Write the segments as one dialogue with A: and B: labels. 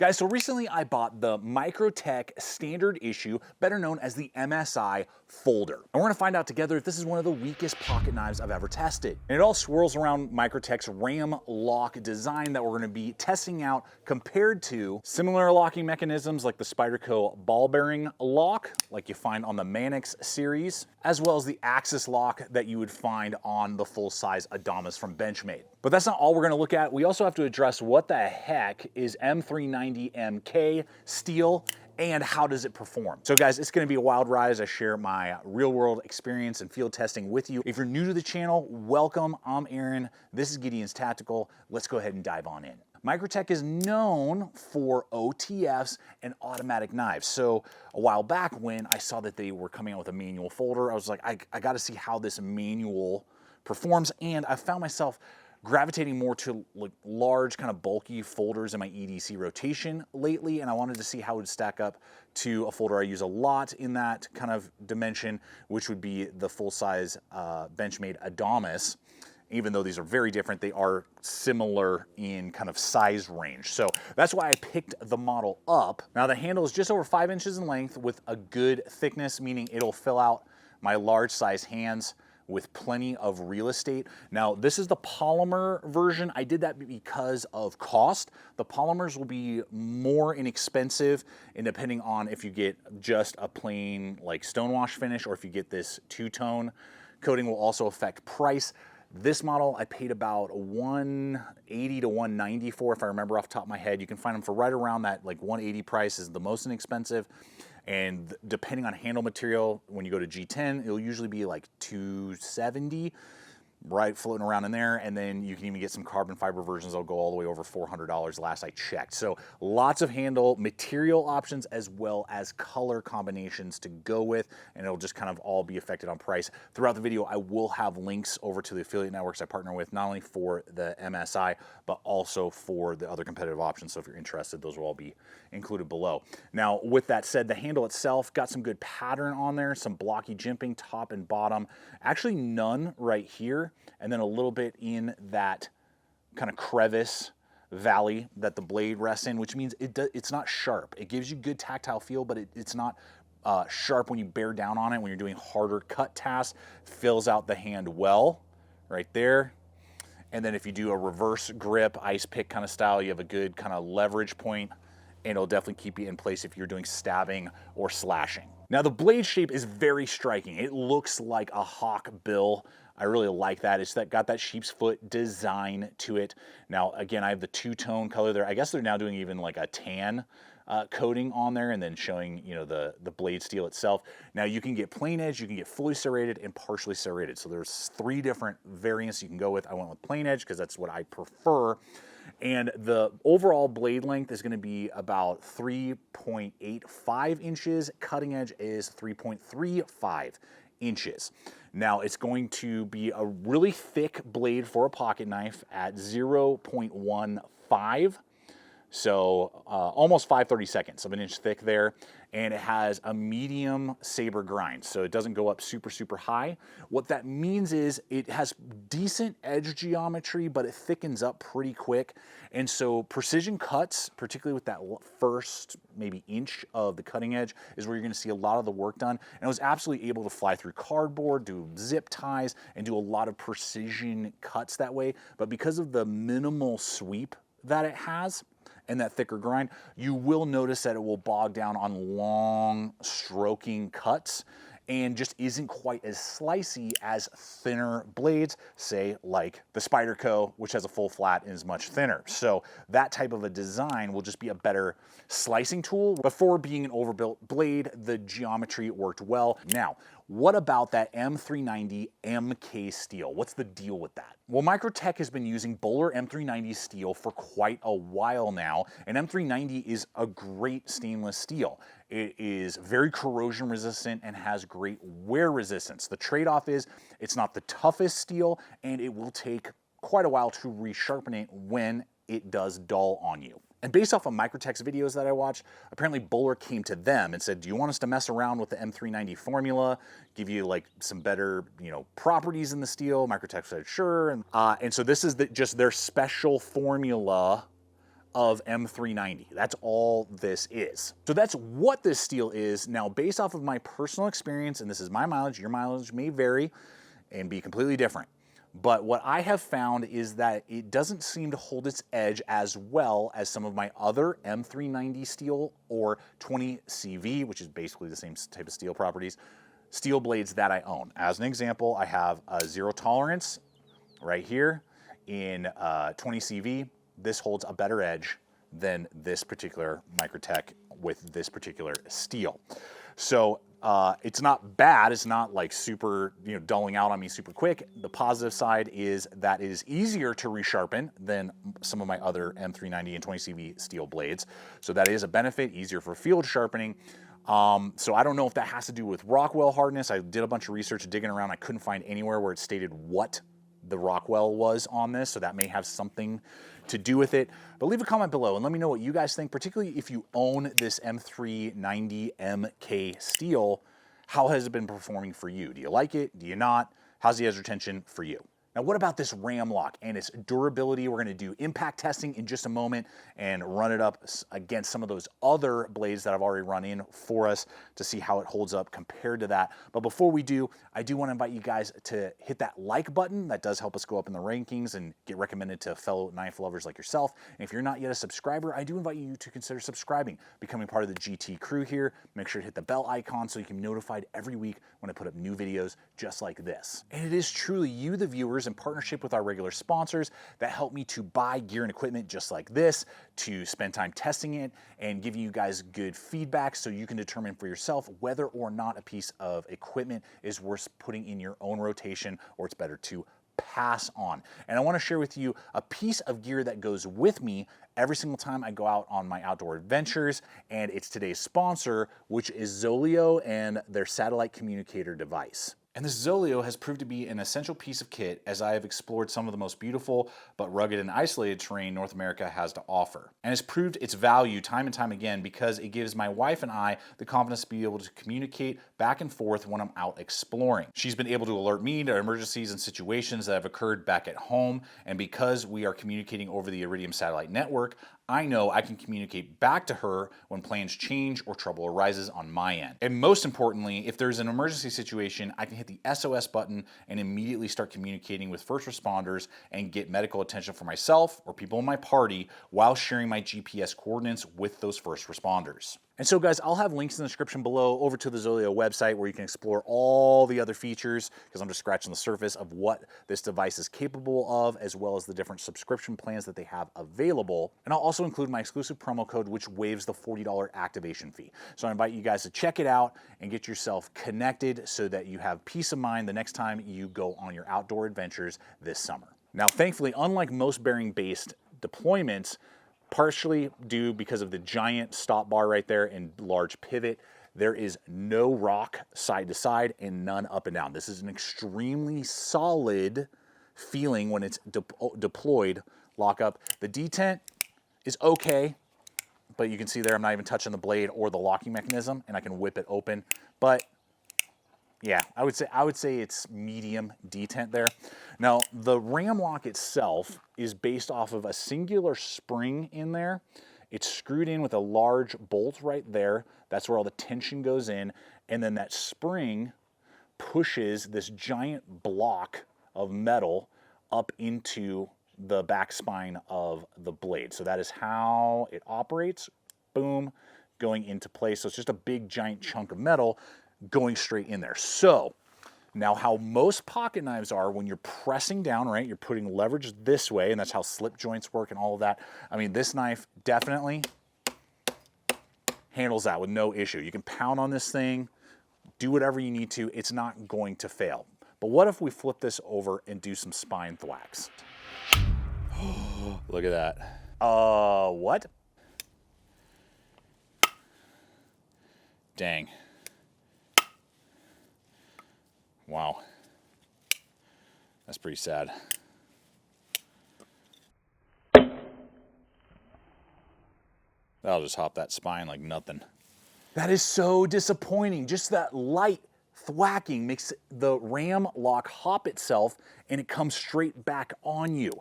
A: Guys, so recently I bought the Microtech standard issue, better known as the MSI folder. And we're gonna find out together if this is one of the weakest pocket knives I've ever tested. And it all swirls around Microtech's Ram-Lok design that we're gonna be testing out compared to similar locking mechanisms like the SPYDERCO ball bearing lock, like you find on the MANIX series, as well as the axis lock that you would find on the full-size ADAMAS from BENCHMADE. But that's not all we're gonna look at. We also have to address what the heck is M390 MK steel and how does it perform. So guys, it's gonna be a wild ride as I share my real world experience and field testing with you. If you're new to the channel, welcome. I'm Aaron. This is Gideonstactical. Let's go ahead and dive on in. Microtech is known for OTFs and automatic knives. So a while back when I saw that they were coming out with a manual folder, I was like, I gotta see how this manual performs. And I found myself gravitating more to like large kind of bulky folders in my EDC rotation lately, and I wanted to see how it would stack up to a folder I use a lot in that kind of dimension, which would be the full-size BenchMade ADAMAS. Even though these are very different, they are similar in kind of size range. So that's why I picked the model up. Now the handle is just over 5 inches in length with a good thickness, meaning it'll fill out my large size hands with plenty of real estate. Now, this is the polymer version. I did that because of cost. The polymers will be more inexpensive, and depending on if you get just a plain like stonewash finish or if you get this two-tone coating will also affect price. This model I paid about $180 to $190 for, if I remember off the top of my head. You can find them for right around that like $180 price is the most inexpensive. And depending on handle material, when you go to G10, it'll usually be like $270, right, floating around in there. And then you can even get some carbon fiber versions that'll go all the way over $400 last I checked. So lots of handle material options as well as color combinations to go with, and it'll just kind of all be affected on price. Throughout the video, I will have links over to the affiliate networks I partner with, not only for the MSI, but also for the other competitive options. So if you're interested, those will all be included below. Now, with that said, the handle itself got some good pattern on there, some blocky jimping top and bottom, actually none right here, and then a little bit in that kind of crevice valley that the blade rests in, which means it's not sharp. It gives you good tactile feel, but it's not sharp when you bear down on it, when you're doing harder cut tasks. Fills out the hand well, right there. And then if you do a reverse grip, ice pick kind of style, you have a good kind of leverage point, and it'll definitely keep you in place if you're doing stabbing or slashing. Now the blade shape is very striking. It looks like a hawk bill. I really like that. It's got that sheep's foot design to it. Now again, I have the two-tone color there. I guess they're now doing even like a tan coating on there and then showing, you know, the blade steel itself. Now you can get plain edge, you can get fully serrated and partially serrated. So there's 3 different variants you can go with. I went with plain edge because that's what I prefer. And the overall blade length is going to be about 3.85 inches. Cutting edge is 3.35 inches. Now it's going to be a really thick blade for a pocket knife at 0.15. So almost 5/32 of an inch thick there, and it has a medium saber grind, so it doesn't go up super, super high. What that means is it has decent edge geometry, but it thickens up pretty quick, and so precision cuts, particularly with that first maybe inch of the cutting edge, is where you're gonna see a lot of the work done, and I was absolutely able to fly through cardboard, do zip ties, and do a lot of precision cuts that way, but because of the minimal sweep that it has, and that thicker grind, you will notice that it will bog down on long stroking cuts and just isn't quite as slicey as thinner blades, say like the SPYDERCO, which has a full flat and is much thinner. So that type of a design will just be a better slicing tool. Before being an overbuilt blade, the geometry worked well. Now, what about that M390 MK steel? What's the deal with that? Well, Microtech has been using Böhler M390 steel for quite a while now, and M390 is a great stainless steel. It is very corrosion resistant and has great wear resistance. The trade-off is it's not the toughest steel, and it will take quite a while to resharpen it when it does dull on you. And based off of Microtech's videos that I watched, apparently Böhler came to them and said, do you want us to mess around with the M390 formula, give you like some better, you know, properties in the steel? Microtech said, sure. And so this is just their special formula of M390. That's all this is. So that's what this steel is. Now, based off of my personal experience, and this is my mileage, your mileage may vary and be completely different. But what I have found is that it doesn't seem to hold its edge as well as some of my other M390 steel or 20CV, which is basically the same type of steel properties, steel blades that I own. As an example, I have a zero tolerance right here in 20CV. This holds a better edge than this particular Microtech with this particular steel. So it's not bad. It's not like super, dulling out on me super quick. The positive side is that it is easier to resharpen than some of my other M390 and 20CV steel blades. So that is a benefit, easier for field sharpening. So I don't know if that has to do with Rockwell hardness. I did a bunch of research digging around. I couldn't find anywhere where it stated what the Rockwell was on this, so that may have something to do with it. But leave a comment below and let me know what you guys think, particularly if you own this M390 MK steel. How has it been performing for you? Do you like it? Do you not? How's the edge retention for you? Now, what about this Ram-Lok and its durability? We're gonna do impact testing in just a moment and run it up against some of those other blades that I've already run in for us to see how it holds up compared to that. But before we do, I do wanna invite you guys to hit that like button. That does help us go up in the rankings and get recommended to fellow knife lovers like yourself. And if you're not yet a subscriber, I do invite you to consider subscribing, becoming part of the GT crew here. Make sure to hit the bell icon so you can be notified every week when I put up new videos just like this. And it is truly you, the viewers, in partnership with our regular sponsors that help me to buy gear and equipment just like this, to spend time testing it and giving you guys good feedback so you can determine for yourself whether or not a piece of equipment is worth putting in your own rotation or it's better to pass on. And I want to share with you a piece of gear that goes with me every single time I go out on my outdoor adventures, and it's today's sponsor, which is Zoleo and their satellite communicator device. And this Zoleo has proved to be an essential piece of kit as I have explored some of the most beautiful but rugged and isolated terrain North America has to offer. And it's proved its value time and time again because it gives my wife and I the confidence to be able to communicate back and forth when I'm out exploring. She's been able to alert me to emergencies and situations that have occurred back at home, and because we are communicating over the Iridium satellite network, I know I can communicate back to her when plans change or trouble arises on my end. And most importantly, if there's an emergency situation, I can hit the SOS button and immediately start communicating with first responders and get medical attention for myself or people in my party while sharing my GPS coordinates with those first responders. And so guys, I'll have links in the description below over to the Zoleo website where you can explore all the other features, because I'm just scratching the surface of what this device is capable of, as well as the different subscription plans that they have available. And I'll also include my exclusive promo code, which waives the $40 activation fee. So I invite you guys to check it out and get yourself connected so that you have peace of mind the next time you go on your outdoor adventures this summer. Now, thankfully, unlike most bearing-based deployments, partially due because of the giant stop bar right there and large pivot, there is no rock side to side and none up and down. This is an extremely solid feeling when it's deployed lock up. The detent is okay, but you can see there I'm not even touching the blade or the locking mechanism, and I can whip it open. But yeah, I would say it's medium detent there. Now, the Ram-Lok itself is based off of a singular spring in there. It's screwed in with a large bolt right there. That's where all the tension goes in. And then that spring pushes this giant block of metal up into the back spine of the blade. So that is how it operates. Boom, going into place. So it's just a big giant chunk of metal going straight in there. So now how most pocket knives are, when you're pressing down, right, you're putting leverage this way, and that's how slip joints work and all of that. I mean, this knife definitely handles that with no issue. You can pound on this thing, do whatever you need to, it's not going to fail. But what if we flip this over and do some spine thwacks? Look at that. What? Dang. Wow. That's pretty sad. That'll just hop that spine like nothing. That is so disappointing. Just that light thwacking makes the Ram-Lok hop itself and it comes straight back on you.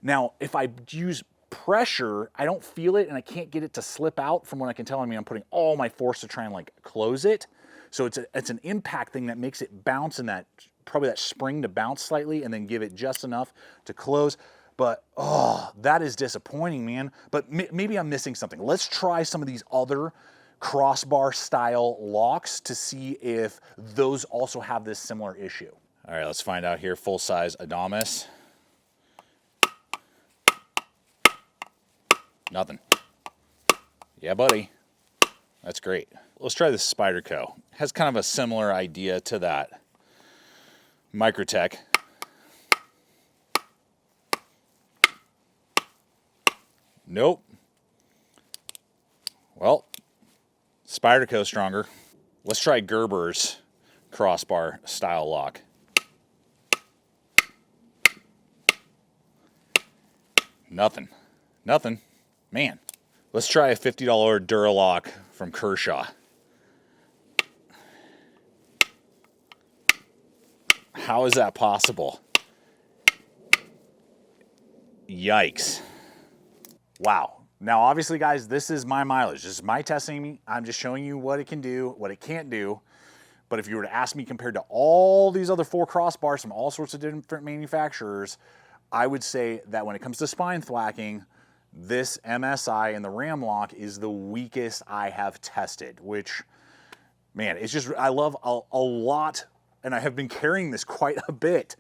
A: Now, if I use pressure, I don't feel it and I can't get it to slip out from what I can tell. I mean, I'm putting all my force to try and like close it. So it's an impact thing that makes it bounce and that probably that spring to bounce slightly and then give it just enough to close. But, oh, that is disappointing, man. But maybe I'm missing something. Let's try some of these other crossbar style locks to see if those also have this similar issue. All right, let's find out here. Full size ADAMAS. Nothing. Yeah, buddy. That's great. Let's try this SPYDERCO. Has kind of a similar idea to that MicroTech. Nope. Well, SPYDERCO stronger. Let's try Gerber's crossbar style lock. Nothing. Nothing. Man. Let's try a $50 Duralock from Kershaw. How is that possible? Yikes. Wow. Now, obviously, guys, this is my mileage. This is my testing. I'm just showing you what it can do, what it can't do. But if you were to ask me compared to all these other 4 crossbars from all sorts of different manufacturers, I would say that when it comes to spine thwacking, this MSI and the Ram-Lok is the weakest I have tested, which, man, it's just, I love a lot, and I have been carrying this quite a bit.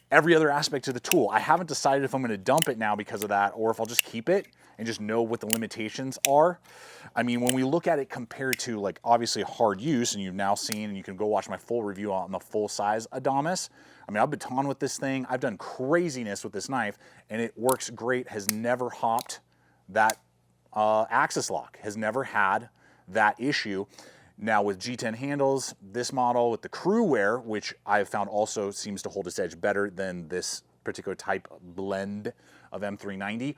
A: Every other aspect of the tool. I haven't decided if I'm going to dump it now because of that or if I'll just keep it and just know what the limitations are. I mean, when we look at it compared to like obviously hard use, and you've now seen, and you can go watch my full review on the full size ADAMAS. I mean, I've baton with this thing. I've done craziness with this knife and it works great. Has never hopped that axis lock. Has never had that issue. Now with G10 handles, this model with the crew wear, which I've found also seems to hold its edge better than this particular type blend of M390.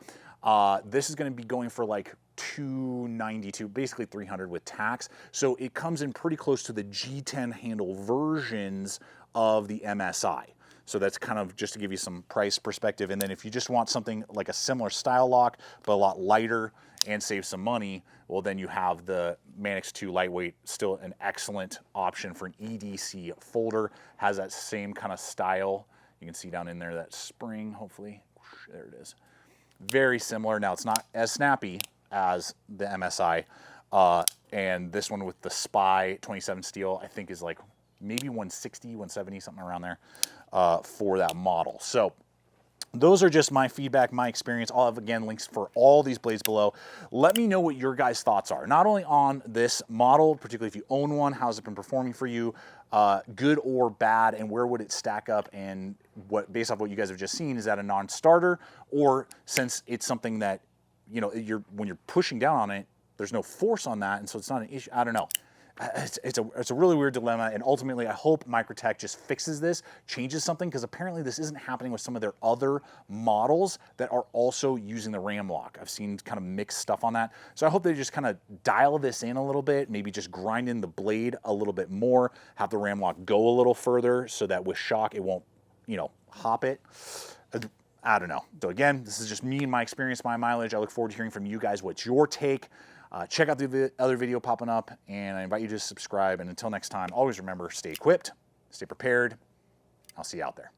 A: This is going to be going for like $292, basically $300 with tax. So it comes in pretty close to the G10 handle versions of the MSI. So that's kind of just to give you some price perspective. And then if you just want something like a similar style lock, but a lot lighter and save some money, well, then you have the MANIX 2 lightweight, still an excellent option for an EDC folder. Has that same kind of style. You can see down in there that spring, hopefully. There it is. Very similar. Now, it's not as snappy as the MSI. And this one with the SPY 27 steel, I think is like maybe 160, 170, something around there for that model. So those are just my feedback, my experience. I'll have, again, links for all these blades below. Let me know what your guys' thoughts are, not only on this model, particularly if you own one, how's it been performing for you, good or bad, and where would it stack up, and what, based off what you guys have just seen, is that a non-starter, or since it's something that, you know, when you're pushing down on it, there's no force on that, and so it's not an issue. I don't know. It's a really weird dilemma, and ultimately I hope MicroTech just fixes this, changes something, because apparently this isn't happening with some of their other models that are also using the Ram-Lok. I've seen kind of mixed stuff on that. So I hope they just kind of dial this in a little bit, maybe just grind in the blade a little bit more, have the Ram-Lok go a little further so that with shock it won't, you know, hop it. I don't know. So again, this is just me and my experience, my mileage. I look forward to hearing from you guys. What's your take? Check out the other video popping up, and I invite you to subscribe. And until next time, always remember, stay equipped, stay prepared. I'll see you out there.